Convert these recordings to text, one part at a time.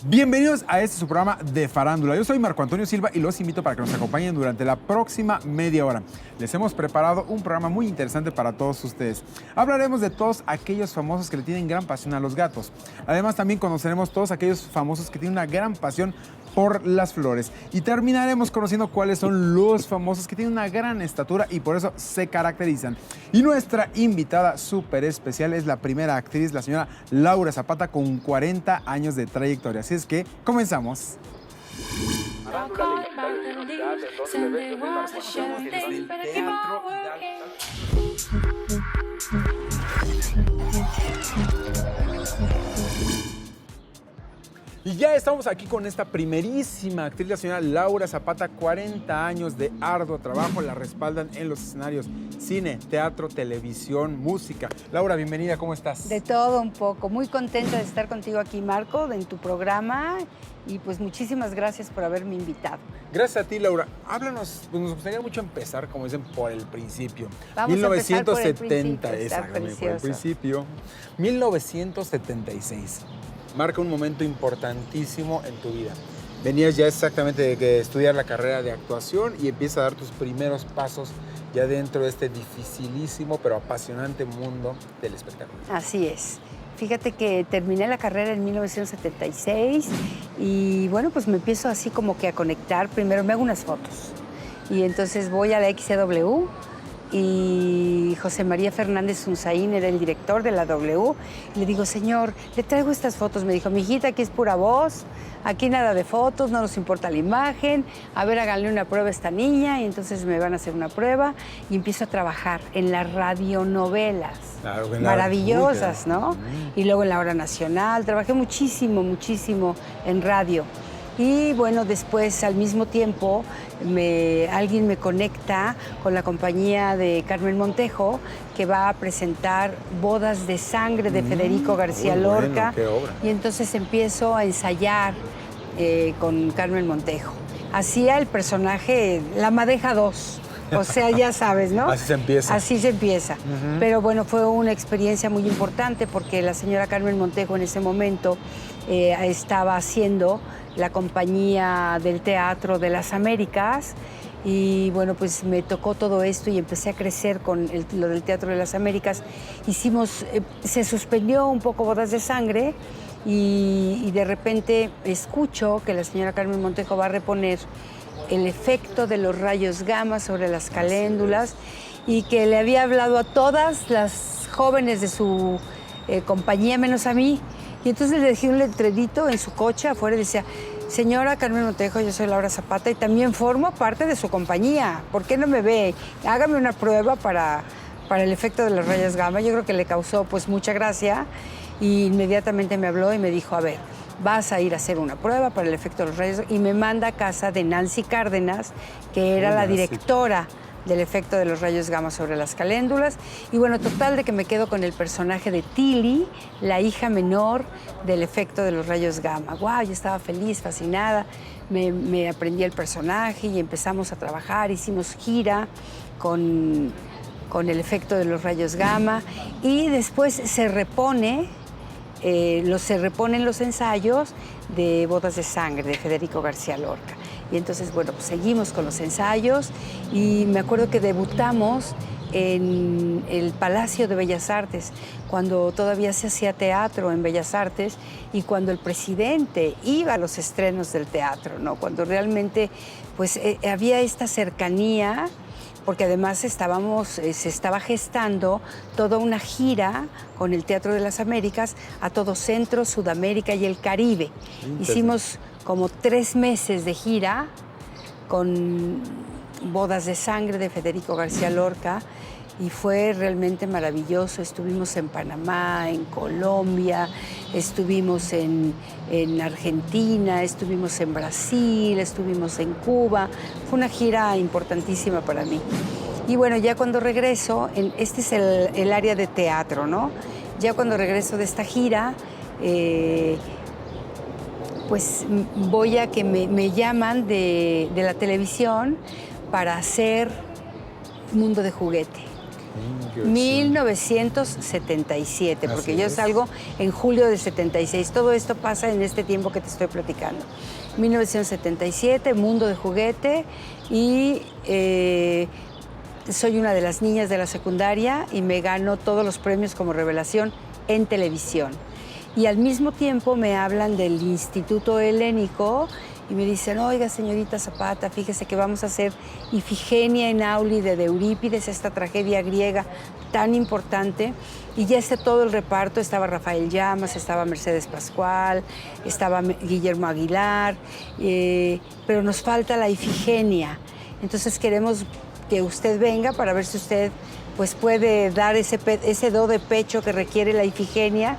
Bienvenidos a este su programa de farándula. Yo soy Marco Antonio Silva y los invito para que nos acompañen durante la próxima media hora. Les hemos preparado un programa muy interesante para todos ustedes. Hablaremos de todos aquellos famosos que le tienen gran pasión a los gatos. Además, también conoceremos todos aquellos famosos que tienen una gran pasión por las flores. Y terminaremos conociendo cuáles son los famosos que tienen una gran estatura y por eso se caracterizan. Y nuestra invitada súper especial es la primera actriz, la señora Laura Zapata, con 40 años de trayectoria. Así es que comenzamos. Y ya estamos aquí con esta primerísima actriz, la señora Laura Zapata, 40 años de arduo trabajo, la respaldan en los escenarios, cine, teatro, televisión, música. Laura, bienvenida, ¿cómo estás? De todo un poco, muy contenta de estar contigo aquí, Marco, en tu programa, y pues muchísimas gracias por haberme invitado. Gracias a ti, Laura. Háblanos, pues nos gustaría mucho empezar, como dicen, por el principio. Vamos 1970, a empezar por el principio, exactamente, por el principio. 1976. Marca un momento importantísimo en tu vida. Venías ya exactamente de estudiar la carrera de actuación y empiezas a dar tus primeros pasos ya dentro de este dificilísimo pero apasionante mundo del espectáculo. Así es. Fíjate que terminé la carrera en 1976 y bueno, pues me empiezo así como que a conectar. Primero me hago unas fotos y entonces voy a la XCW y José María Fernández Unzaín era el director de la W. Y le digo, señor, le traigo estas fotos. Me dijo, mijita, aquí es pura voz, aquí nada de fotos, no nos importa la imagen. A ver, háganle una prueba a esta niña. Y entonces me van a hacer una prueba y empiezo a trabajar en las radionovelas. Claro, maravillosas, ¿no? Y luego en la Hora Nacional. Trabajé muchísimo, muchísimo en radio. Y bueno, después, al mismo tiempo, alguien me conecta con la compañía de Carmen Montejo, que va a presentar Bodas de Sangre de Federico García Lorca. Qué obra. Y entonces empiezo a ensayar con Carmen Montejo. Hacía el personaje La Madeja 2. O sea, ya sabes, ¿no? Así se empieza. Así se empieza. Pero bueno, fue una experiencia muy importante porque la señora Carmen Montejo en ese momento estaba haciendo la compañía del Teatro de las Américas y bueno, pues me tocó todo esto y empecé a crecer con lo del Teatro de las Américas. Se suspendió un poco Bodas de Sangre y de repente escucho que la señora Carmen Montejo va a reponer el efecto de los rayos gamma sobre las caléndulas y que le había hablado a todas las jóvenes de su compañía, menos a mí. Y entonces le dejé un letrerito en su coche afuera y decía, señora Carmen Montejo, yo soy Laura Zapata y también formo parte de su compañía. ¿Por qué no me ve? Hágame una prueba para el efecto de los rayos gamma. Yo creo que le causó pues mucha gracia y inmediatamente me habló y me dijo, a ver, vas a ir a hacer una prueba para el efecto de los rayos y me manda a casa de Nancy Cárdenas, que era la directora del efecto de los rayos gamma sobre las caléndulas. Y bueno, total de que me quedo con el personaje de Tilly, la hija menor del efecto de los rayos gamma. ¡Guau! Yo estaba feliz, fascinada. Me aprendí el personaje y empezamos a trabajar. Hicimos gira con el efecto de los rayos gamma. Y después se reponen los ensayos de Bodas de Sangre de Federico García Lorca. Y entonces, bueno, pues seguimos con los ensayos y me acuerdo que debutamos en el Palacio de Bellas Artes, cuando todavía se hacía teatro en Bellas Artes y cuando el presidente iba a los estrenos del teatro, ¿no? Cuando realmente pues, había esta cercanía, porque además se estaba gestando toda una gira con el Teatro de las Américas a todo Centro, Sudamérica y el Caribe. Hicimos como 3 meses de gira con Bodas de Sangre de Federico García Lorca y fue realmente maravilloso. Estuvimos en Panamá, en Colombia, estuvimos en Argentina, estuvimos en Brasil, estuvimos en Cuba. Fue una gira importantísima para mí. Y bueno, ya cuando regreso, este es el área de teatro, ¿no? Ya cuando regreso de esta gira, pues voy a que me llaman de la televisión para hacer Mundo de Juguete. 1977, porque yo salgo en julio del 76. Todo esto pasa en este tiempo que te estoy platicando. 1977, Mundo de Juguete, y soy una de las niñas de la secundaria y me gano todos los premios como revelación en televisión. Y al mismo tiempo me hablan del Instituto Helénico y me dicen, oiga, señorita Zapata, fíjese que vamos a hacer Ifigenia en Áulide de Eurípides, esta tragedia griega tan importante. Y ya está todo el reparto, estaba Rafael Llamas, estaba Mercedes Pascual, estaba Guillermo Aguilar, pero nos falta la Ifigenia. Entonces queremos que usted venga para ver si usted pues, puede dar ese do de pecho que requiere la Ifigenia,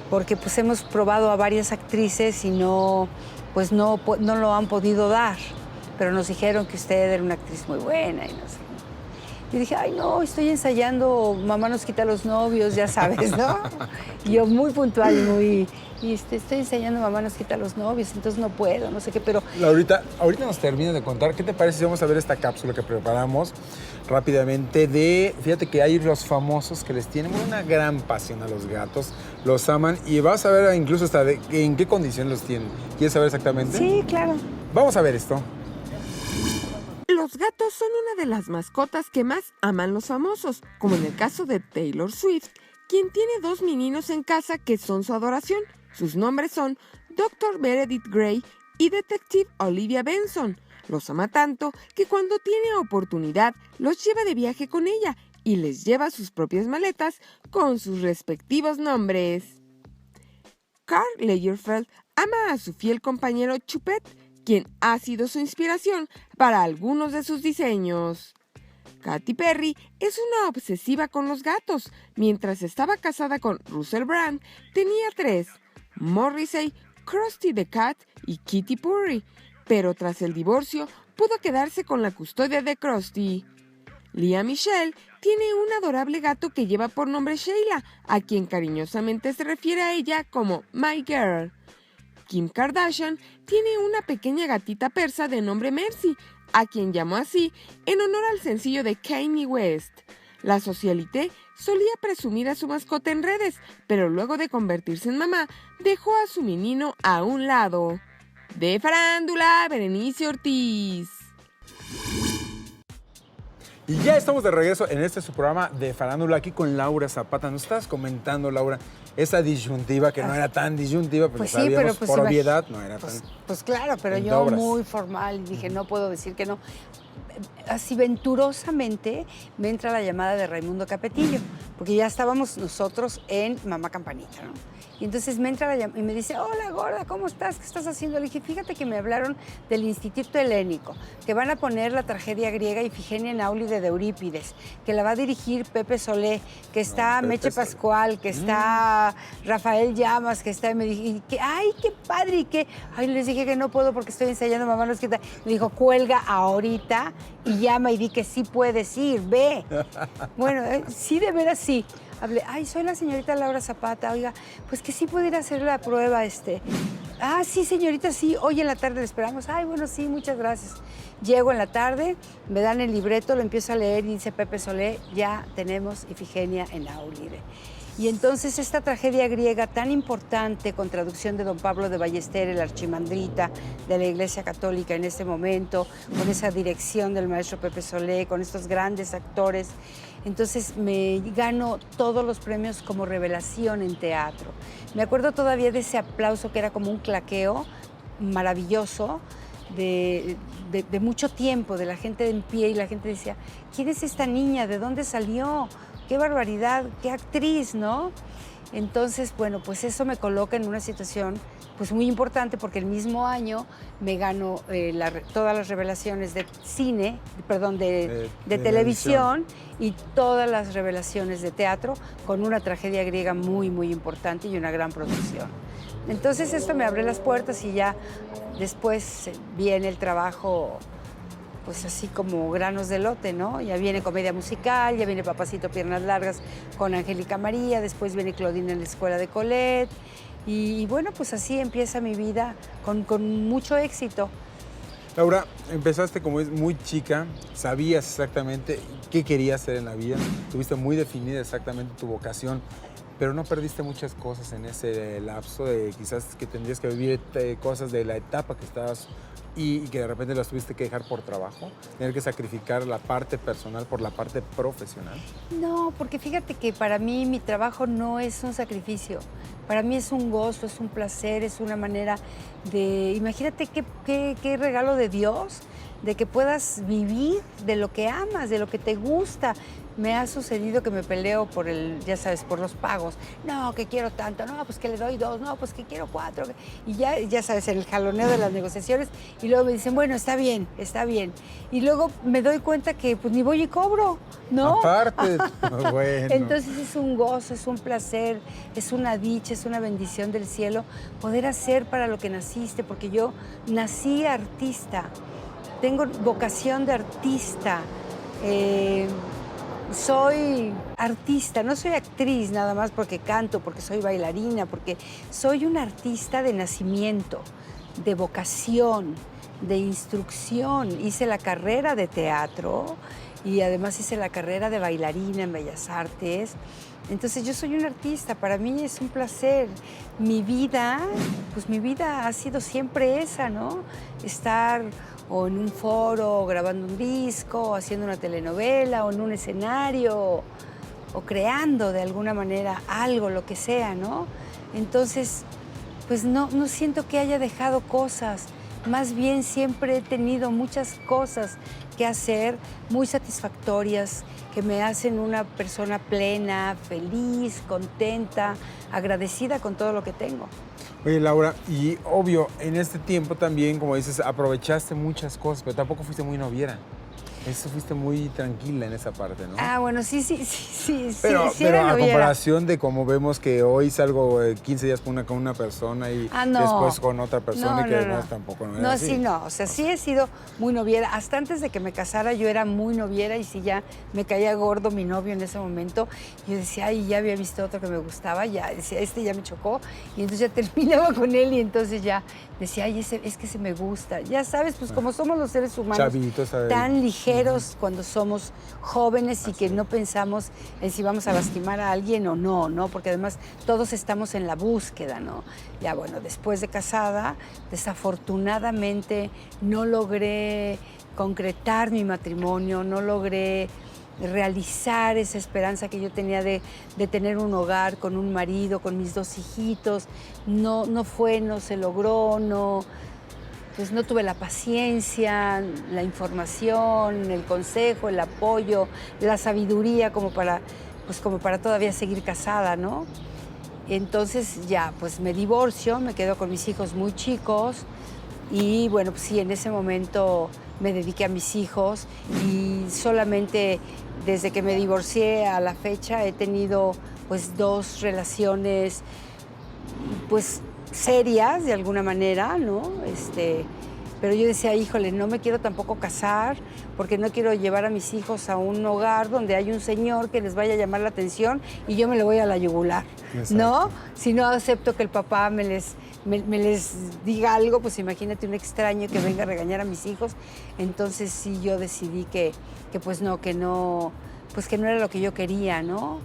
porque pues hemos probado a varias actrices y no lo han podido dar, pero nos dijeron que usted era una actriz muy buena y no sé. Yo dije, ay no, estoy ensayando Mamá nos quita los novios, ya sabes, ¿no? Y yo muy puntual, estoy ensayando Mamá nos quita los novios, entonces no puedo, no sé qué, pero... Ahorita nos terminas de contar, ¿qué te parece si vamos a ver esta cápsula que preparamos rápidamente fíjate que hay los famosos que les tienen una gran pasión a los gatos, los aman y vas a ver incluso hasta en qué condición los tienen. ¿Quieres saber exactamente? Sí, claro. Vamos a ver esto. Los gatos son una de las mascotas que más aman los famosos, como en el caso de Taylor Swift, quien tiene 2 meninos en casa que son su adoración. Sus nombres son Dr. Meredith Grey y Detective Olivia Benson. Los ama tanto que cuando tiene oportunidad los lleva de viaje con ella y les lleva sus propias maletas con sus respectivos nombres. Karl Lagerfeld ama a su fiel compañero Chupet, quien ha sido su inspiración para algunos de sus diseños. Katy Perry es una obsesiva con los gatos. Mientras estaba casada con Russell Brand, tenía 3, Morrissey, Krusty the Cat y Kitty Purry, pero tras el divorcio pudo quedarse con la custodia de Krusty. Lea Michele tiene un adorable gato que lleva por nombre Sheila, a quien cariñosamente se refiere a ella como My Girl. Kim Kardashian tiene una pequeña gatita persa de nombre Mercy, a quien llamó así en honor al sencillo de Kanye West. La socialité solía presumir a su mascota en redes, pero luego de convertirse en mamá, dejó a su menino a un lado. De Farándula, Berenice Ortiz. Y ya estamos de regreso en su programa de Farándula, aquí con Laura Zapata. Nos estabas comentando, Laura, esa disyuntiva, que no era tan disyuntiva, pues sí, sabíamos, pero pues, por obviedad no era pues, tan... Pues claro, pero en yo obras. muy formal, dije, no puedo decir que no. Así venturosamente me entra la llamada de Raimundo Capetillo, porque ya estábamos nosotros en Mamá Campanita, ¿no? Y entonces me entra la llamada y me dice, hola, gorda, ¿cómo estás? ¿Qué estás haciendo? Le dije, fíjate que me hablaron del Instituto Helénico, que van a poner la tragedia griega Ifigenia en Áulide de Eurípides, que la va a dirigir Pepe Solé, que está Meche Pascual, que está Rafael Llamas, que está... Y me dije, ¡ay, qué padre! Y que, ay, les dije que no puedo porque estoy ensayando Mamá nos quita. Me dijo, cuelga ahorita y llama y di que sí puedes ir, ve. Bueno, sí, de veras sí. Hablé, ay, soy la señorita Laura Zapata, oiga, pues que sí puede ir a hacer la prueba, Ah, sí, señorita, sí, hoy en la tarde le esperamos. Ay, bueno, sí, muchas gracias. Llego en la tarde, me dan el libreto, lo empiezo a leer y dice Pepe Solé, ya tenemos Ifigenia en Áulide. Y entonces esta tragedia griega tan importante, con traducción de don Pablo de Ballester, el archimandrita de la Iglesia Católica en este momento, con esa dirección del maestro Pepe Solé, con estos grandes actores, entonces me gano todos los premios como revelación en teatro. Me acuerdo todavía de ese aplauso que era como un claqueo maravilloso, de mucho tiempo, de la gente en pie, y la gente decía, ¿quién es esta niña? ¿De dónde salió? ¡Qué barbaridad! ¡Qué actriz!, ¿no? Entonces, bueno, pues eso me coloca en una situación pues muy importante, porque el mismo año me gano todas las revelaciones de cine, perdón, de televisión, y todas las revelaciones de teatro, con una tragedia griega muy, muy importante y una gran producción. Entonces esto me abre las puertas y ya después viene el trabajo, pues así como granos de lote, ¿no? Ya viene comedia musical, ya viene Papacito Piernas Largas con Angélica María, después viene Claudine en la escuela de Colette, y bueno, pues así empieza mi vida con mucho éxito. Laura, empezaste como es muy chica, sabías exactamente qué querías hacer en la vida, tuviste muy definida exactamente tu vocación, pero no perdiste muchas cosas en ese lapso de quizás que tendrías que vivir cosas de la etapa que estabas y que de repente las tuviste que dejar por trabajo, tener que sacrificar la parte personal por la parte profesional. No, porque fíjate que para mí mi trabajo no es un sacrificio. Para mí es un gozo, es un placer, es una manera de... Imagínate qué regalo de Dios, de que puedas vivir de lo que amas, de lo que te gusta. Me ha sucedido que me peleo por ya sabes, por los pagos. No, que quiero tanto, no, pues que le doy 2, no, pues que quiero 4. Y ya sabes, el jaloneo de las negociaciones. Y luego me dicen, bueno, está bien, está bien. Y luego me doy cuenta que pues ni voy y cobro, ¿no? Aparte, bueno. Entonces es un gozo, es un placer, es una dicha, es una bendición del cielo poder hacer para lo que naciste, porque yo nací artista, tengo vocación de artista. Soy artista, no soy actriz nada más porque canto, porque soy bailarina, porque soy una artista de nacimiento, de vocación, de instrucción. Hice la carrera de teatro y además hice la carrera de bailarina en Bellas Artes. Entonces yo soy un artista, para mí es un placer. Mi vida ha sido siempre esa, ¿no? Estar o en un foro, o grabando un disco, o haciendo una telenovela, o en un escenario, o creando de alguna manera algo, lo que sea, ¿no? Entonces, pues no siento que haya dejado cosas. Más bien siempre he tenido muchas cosas que hacer, muy satisfactorias, que me hacen una persona plena, feliz, contenta, agradecida con todo lo que tengo. Oye, Laura, y obvio, en este tiempo también, como dices, aprovechaste muchas cosas, pero tampoco fuiste muy noviera. Eso fuiste muy tranquila en esa parte, ¿no? Ah, bueno, sí Pero era a noviera. comparación de cómo vemos que hoy salgo 15 días con una persona y no. después con otra persona y que además no. tampoco no era No, así. sí, no. O sea, sí he sido muy noviera. Hasta antes de que me casara yo era muy noviera y si ya me caía gordo mi novio en ese momento, yo decía, ay, ya había visto otro que me gustaba, ya decía, este ya me chocó. Y entonces ya terminaba con él y entonces ya decía, ay, es que se me gusta. Ya sabes, pues como somos los seres humanos Chavitos, tan ligeros cuando somos jóvenes y que no pensamos en si vamos a lastimar a alguien o no, ¿no? Porque además todos estamos en la búsqueda, ¿no? Ya bueno, después de casada, desafortunadamente no logré concretar mi matrimonio, no logré realizar esa esperanza que yo tenía de tener un hogar con un marido, con mis 2 hijitos. No se logró, pues no tuve la paciencia, la información, el consejo, el apoyo, la sabiduría como para todavía seguir casada, ¿no? Entonces ya, pues me divorcio, me quedo con mis hijos muy chicos y bueno, pues sí, en ese momento me dediqué a mis hijos y solamente desde que me divorcié a la fecha he tenido pues 2 relaciones pues serias de alguna manera, ¿no? Pero yo decía, híjole, no me quiero tampoco casar porque no quiero llevar a mis hijos a un hogar donde hay un señor que les vaya a llamar la atención y yo me lo voy a la yugular, ¿no? Si no acepto que el papá me les diga algo, pues imagínate un extraño que venga a regañar a mis hijos. Entonces sí, yo decidí que no era lo que yo quería, ¿no?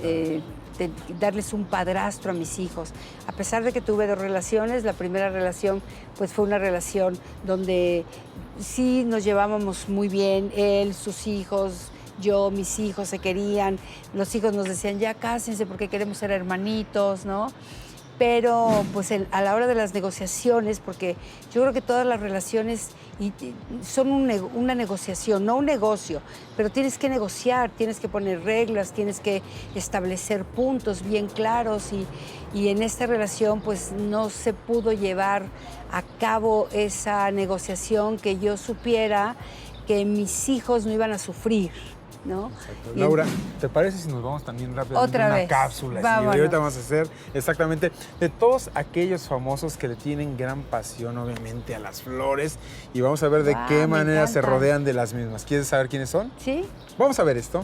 De darles un padrastro a mis hijos. A pesar de que tuve 2 relaciones, la primera relación pues fue una relación donde sí nos llevábamos muy bien, él, sus hijos, yo, mis hijos se querían, los hijos nos decían ya cásense porque queremos ser hermanitos, ¿no? Pero pues a la hora de las negociaciones, porque yo creo que todas las relaciones son una negociación, no un negocio, pero tienes que negociar, tienes que poner reglas, tienes que establecer puntos bien claros y en esta relación pues no se pudo llevar a cabo esa negociación que yo supiera que mis hijos no iban a sufrir, ¿no? Laura, ¿te parece si nos vamos también rápidamente otra a una vez? cápsula? Vámonos. Y ahorita vamos a hacer exactamente de todos aquellos famosos que le tienen gran pasión, obviamente, a las flores. Y vamos a ver de qué me manera se encanta. rodean de las mismas. ¿Quieres saber quiénes son? ¿Sí? Vamos a ver esto.